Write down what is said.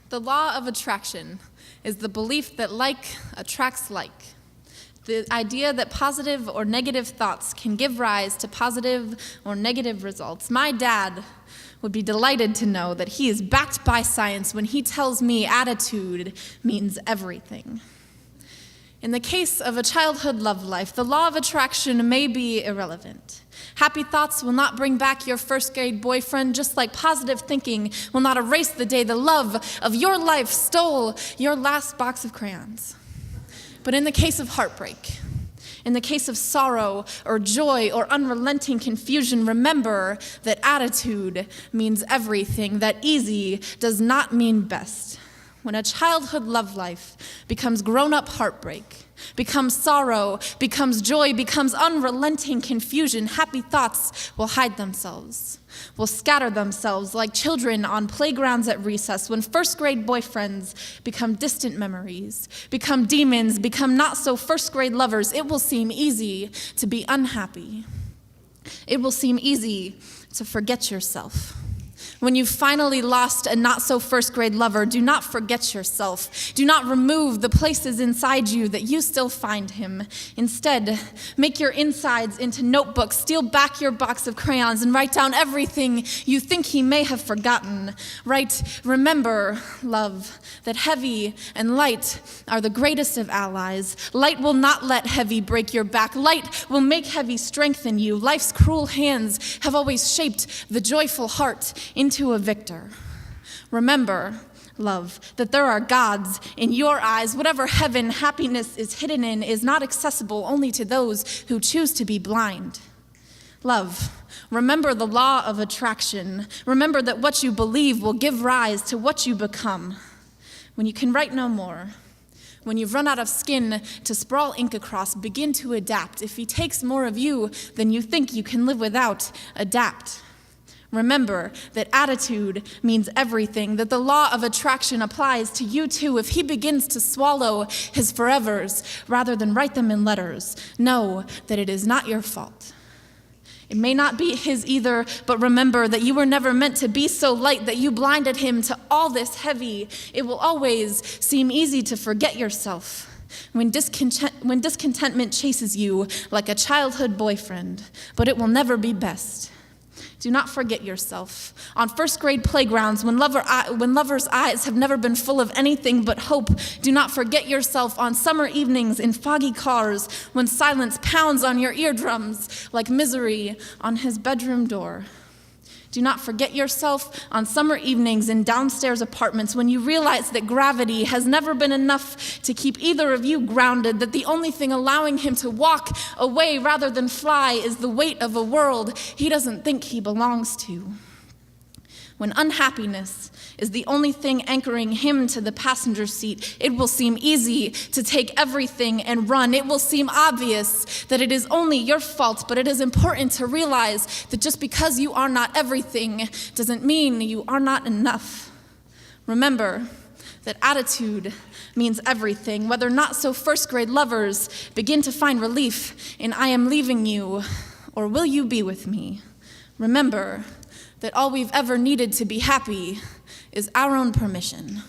The law of attraction is the belief that like attracts like. The idea that positive or negative thoughts can give rise to positive or negative results. My dad would be delighted to know that he is backed by science when he tells me attitude means everything. In the case of a childhood love life, the law of attraction may be irrelevant. Happy thoughts will not bring back your first-grade boyfriend, just like positive thinking will not erase the day the love of your life stole your last box of crayons. But in the case of heartbreak, in the case of sorrow or joy or unrelenting confusion, remember that attitude means everything, that easy does not mean best. When a childhood love life becomes grown-up heartbreak, becomes sorrow, becomes joy, becomes unrelenting confusion, happy thoughts will hide themselves, will scatter themselves like children on playgrounds at recess when first-grade boyfriends become distant memories, become demons, become not-so-first-grade lovers. It will seem easy to be unhappy. It will seem easy to forget yourself. When you've finally lost a not-so-first-grade lover, do not forget yourself. Do not remove the places inside you that you still find him. Instead, make your insides into notebooks, steal back your box of crayons, and write down everything you think he may have forgotten. Remember, love, that heavy and light are the greatest of allies. Light will not let heavy break your back. Light will make heavy strengthen you. Life's cruel hands have always shaped the joyful heart into a victor. Remember, love, that there are gods in your eyes. Whatever heaven happiness is hidden in is not accessible only to those who choose to be blind. Love, remember the law of attraction. Remember that what you believe will give rise to what you become. When you can write no more, when you've run out of skin to sprawl ink across, begin to adapt. If he takes more of you than you think you can live without, adapt. Remember that attitude means everything, that the law of attraction applies to you too. If he begins to swallow his forevers rather than write them in letters, know that it is not your fault. It may not be his either, but remember that you were never meant to be so light that you blinded him to all this heavy. It will always seem easy to forget yourself when discontentment chases you like a childhood boyfriend, but it will never be best. Do not forget yourself. On first-grade playgrounds, when lovers' eyes have never been full of anything but hope, do not forget yourself on summer evenings in foggy cars when silence pounds on your eardrums like misery on his bedroom door. Do not forget yourself on summer evenings in downstairs apartments when you realize that gravity has never been enough to keep either of you grounded, that the only thing allowing him to walk away rather than fly is the weight of a world he doesn't think he belongs to. When unhappiness is the only thing anchoring him to the passenger seat, it will seem easy to take everything and run. It will seem obvious that it is only your fault, but it is important to realize that just because you are not everything doesn't mean you are not enough. Remember that attitude means everything. Whether not so first-grade lovers begin to find relief in I am leaving you or will you be with me, remember that all we've ever needed to be happy is our own permission.